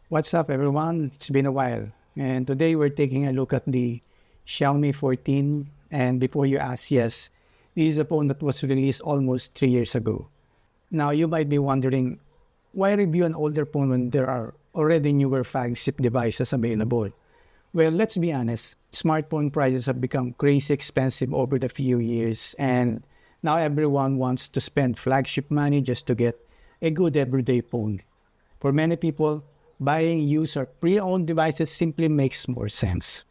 What's up, everyone? It's been a while. And today we're taking a look at the Xiaomi 14. And before you ask, yes, this is a phone that was released almost 3 years ago. Now, you might be wondering, why review an older phone when there are already newer flagship devices available? Well, let's be honest, smartphone prices have become crazy expensive over the few years. And now everyone wants to spend flagship money just to get a good everyday phone. For many people, buying used or pre-owned devices simply makes more sense.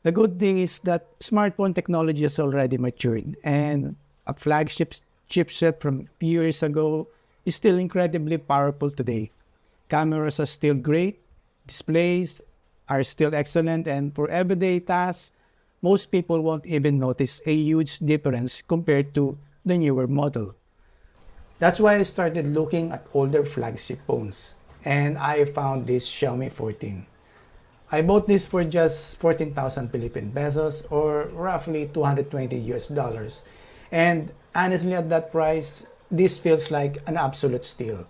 The good thing is that smartphone technology has already matured, and a flagship chipset from a few years ago is still incredibly powerful today. Cameras are still great, displays are still excellent, and for everyday tasks, most people won't even notice a huge difference compared to the newer model. That's why I started looking at older flagship phones, and I found this Xiaomi 14. I bought this for just 14,000 Philippine pesos or roughly 220 US dollars. And honestly, at that price, this feels like an absolute steal.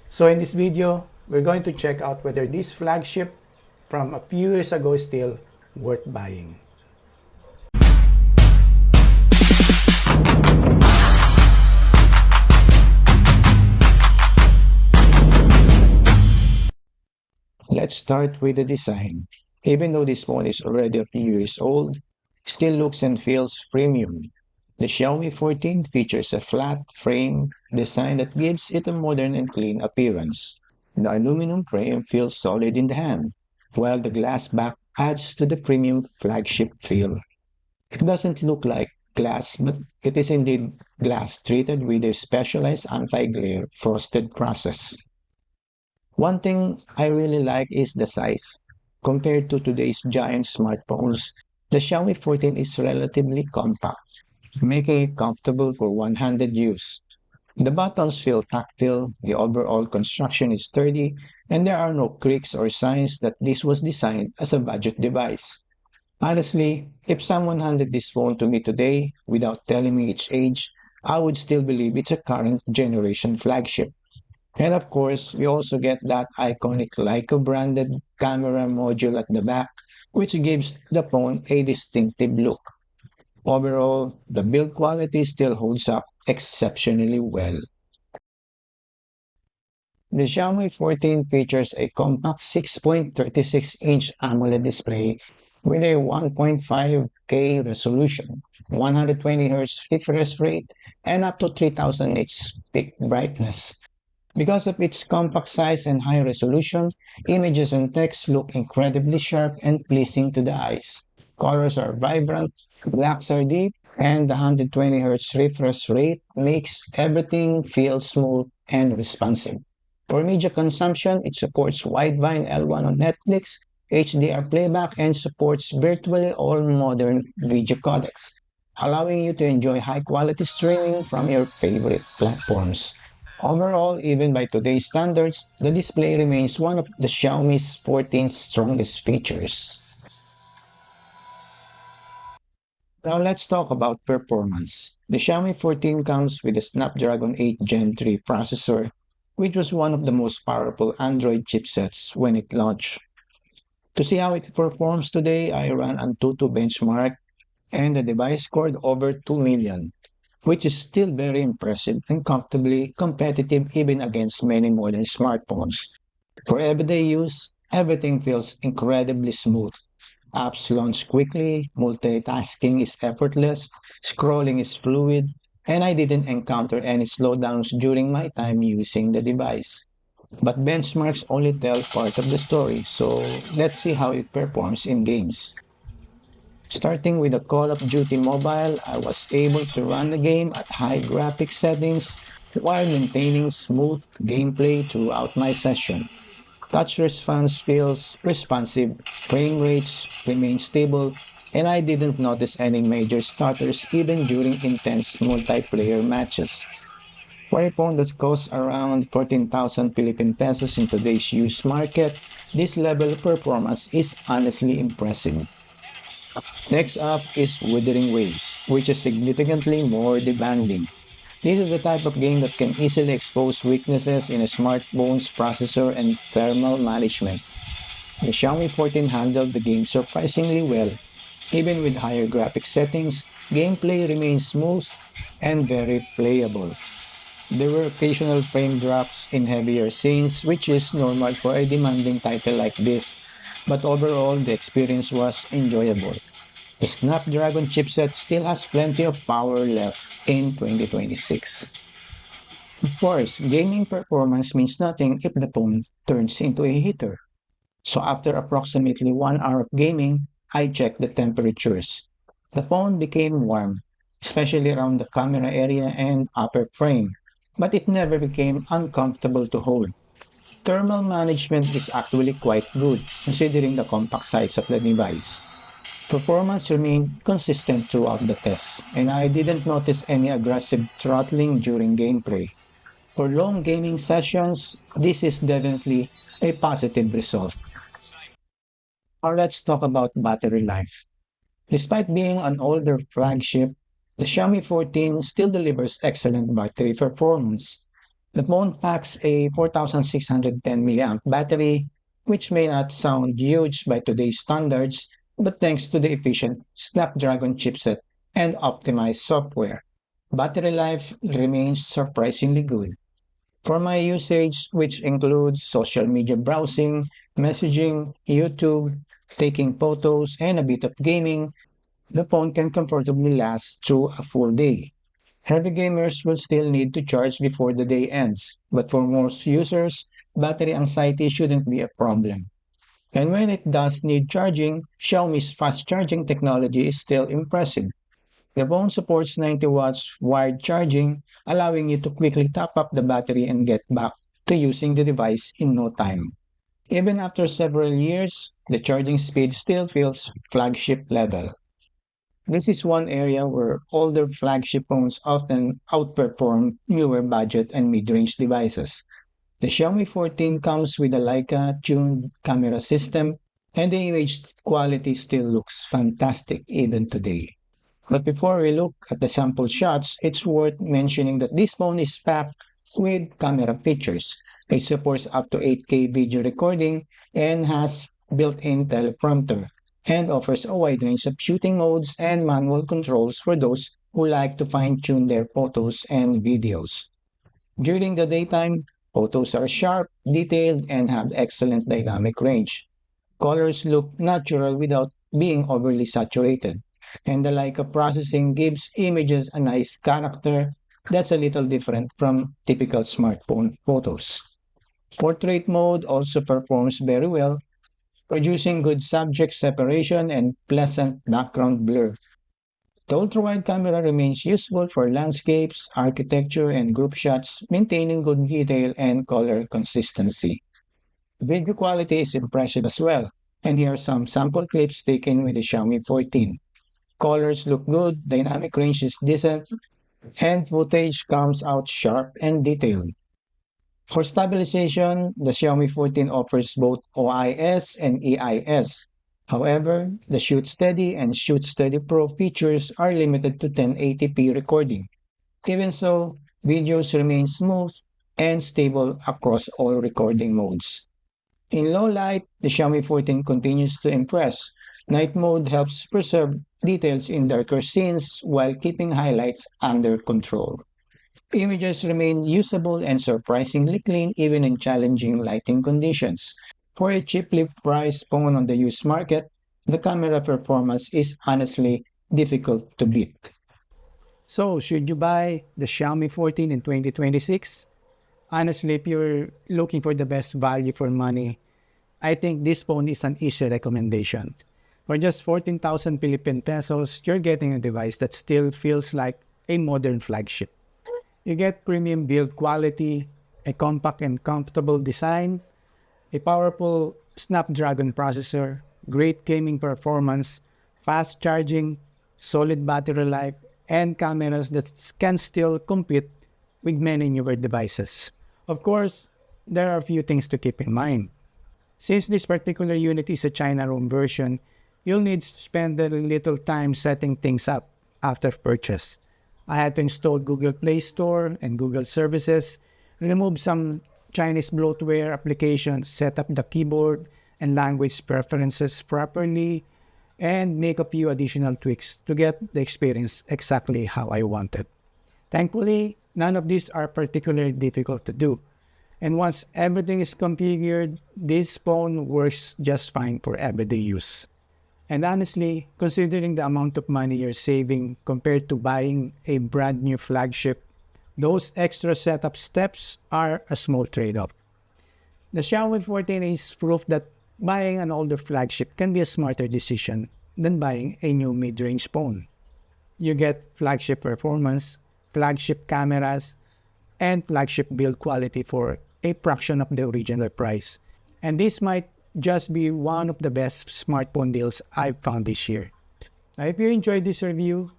So in this video, we're going to check out whether this flagship from a few years ago is still worth buying. Let's start with the design. Even though this phone is already a few years old, it still looks and feels premium. The Xiaomi 14 features a flat frame design that gives it a modern and clean appearance. The aluminum frame feels solid in the hand, while the glass back adds to the premium flagship feel. It doesn't look like glass, but it is indeed glass treated with a specialized anti-glare frosted process. One thing I really like is the size. Compared to today's giant smartphones, the Xiaomi 14 is relatively compact, making it comfortable for one-handed use. The buttons feel tactile, the overall construction is sturdy, and there are no creaks or signs that this was designed as a budget device. Honestly, if someone handed this phone to me today without telling me its age, I would still believe it's a current generation flagship. And of course, we also get that iconic Leica branded camera module at the back, which gives the phone a distinctive look. Overall, the build quality still holds up exceptionally well. The Xiaomi 14 features a compact 6.36-inch AMOLED display with a 1.5K resolution, 120 Hz refresh rate, and up to 3000 nits peak brightness. Because of its compact size and high resolution, images and text look incredibly sharp and pleasing to the eyes. Colors are vibrant, blacks are deep, and the 120 Hz refresh rate makes everything feel smooth and responsive. For media consumption, it supports Widevine L1 on Netflix, HDR playback, and supports virtually all modern video codecs, allowing you to enjoy high-quality streaming from your favorite platforms. Overall, even by today's standards, the display remains one of the Xiaomi's 14's strongest features. Now let's talk about performance. The Xiaomi 14 comes with a Snapdragon 8 Gen 3 processor, which was one of the most powerful Android chipsets when it launched. To see how it performs today, I ran Antutu benchmark and the device scored over 2 million, which is still very impressive and comfortably competitive even against many modern smartphones. For everyday use, everything feels incredibly smooth. Apps launch quickly, multitasking is effortless, scrolling is fluid, and I didn't encounter any slowdowns during my time using the device. But benchmarks only tell part of the story, so let's see how it performs in games. Starting with the Call of Duty Mobile, I was able to run the game at high graphics settings while maintaining smooth gameplay throughout my session. Touch response feels responsive, frame rates remain stable, and I didn't notice any major stutters even during intense multiplayer matches. For a phone that costs around 14,000 Philippine pesos in today's used market, this level of performance is honestly impressive. Next up is Wuthering Waves, which is significantly more demanding. This is the type of game that can easily expose weaknesses in a smartphone's processor and thermal management. The Xiaomi 14 handled the game surprisingly well. Even with higher graphic settings, gameplay remains smooth and very playable. There were occasional frame drops in heavier scenes, which is normal for a demanding title like this, but overall the experience was enjoyable. The Snapdragon chipset still has plenty of power left in 2026. Of course, gaming performance means nothing if the phone turns into a heater. So after approximately 1 hour of gaming, I checked the temperatures. The phone became warm, especially around the camera area and upper frame, but it never became uncomfortable to hold. Thermal management is actually quite good considering the compact size of the device. Performance remained consistent throughout the test, and I didn't notice any aggressive throttling during gameplay. For long gaming sessions, this is definitely a positive result. Now let's talk about battery life. Despite being an older flagship, the Xiaomi 14 still delivers excellent battery performance. The phone packs a 4610 mAh battery, which may not sound huge by today's standards, but thanks to the efficient Snapdragon chipset and optimized software, battery life remains surprisingly good. For my usage, which includes social media browsing, messaging, YouTube, taking photos, and a bit of gaming, the phone can comfortably last through a full day. Heavy gamers will still need to charge before the day ends, but for most users, battery anxiety shouldn't be a problem. And when it does need charging, Xiaomi's fast charging technology is still impressive. The phone supports 90 watts wired charging, allowing you to quickly top up the battery and get back to using the device in no time. Even after several years, the charging speed still feels flagship level. This is one area where older flagship phones often outperform newer budget and mid-range devices. The Xiaomi 14 comes with a Leica-tuned camera system, and the image quality still looks fantastic even today. But before we look at the sample shots, it's worth mentioning that this phone is packed with camera features. It supports up to 8K video recording and has built-in teleprompter and offers a wide range of shooting modes and manual controls for those who like to fine-tune their photos and videos. During the daytime, photos are sharp, detailed, and have excellent dynamic range. Colors look natural without being overly saturated, and the Leica processing gives images a nice character that's a little different from typical smartphone photos. Portrait mode also performs very well, producing good subject separation and pleasant background blur. The ultra-wide camera remains useful for landscapes, architecture, and group shots, maintaining good detail and color consistency. Video quality is impressive as well, and here are some sample clips taken with the Xiaomi 14. Colors look good, dynamic range is decent, and footage comes out sharp and detailed. For stabilization, the Xiaomi 14 offers both OIS and EIS. However, the Shoot Steady and Shoot Steady Pro features are limited to 1080p recording. Even so, videos remain smooth and stable across all recording modes. In low light, the Xiaomi 14 continues to impress. Night mode helps preserve details in darker scenes while keeping highlights under control. Images remain usable and surprisingly clean even in challenging lighting conditions. For a cheaply priced phone on the used market, the camera performance is honestly difficult to beat. So, should you buy the Xiaomi 14 in 2026? Honestly, if you're looking for the best value for money, I think this phone is an easy recommendation. For just 14,000 Philippine pesos, you're getting a device that still feels like a modern flagship. You get premium build quality, a compact and comfortable design, a powerful Snapdragon processor, great gaming performance, fast charging, solid battery life, and cameras that can still compete with many newer devices. Of course, there are a few things to keep in mind. Since this particular unit is a China ROM version, you'll need to spend a little time setting things up after purchase. I had to install Google Play Store and Google services, remove some Chinese bloatware applications, set up the keyboard and language preferences properly, and make a few additional tweaks to get the experience exactly how I wanted. Thankfully, none of these are particularly difficult to do. And once everything is configured, this phone works just fine for everyday use. And honestly, considering the amount of money you're saving compared to buying a brand new flagship, those extra setup steps are a small trade-off. The Xiaomi 14 is proof that buying an older flagship can be a smarter decision than buying a new mid-range phone. You get flagship performance, flagship cameras, and flagship build quality for a fraction of the original price. And this might just be one of the best smartphone deals I've found this year. Now, if you enjoyed this review,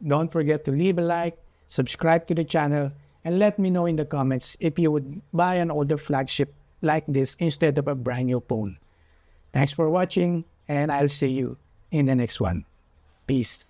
don't forget to leave a like, subscribe to the channel, and let me know in the comments if you would buy an older flagship like this instead of a brand new phone. Thanks for watching, and I'll see you in the next one. Peace.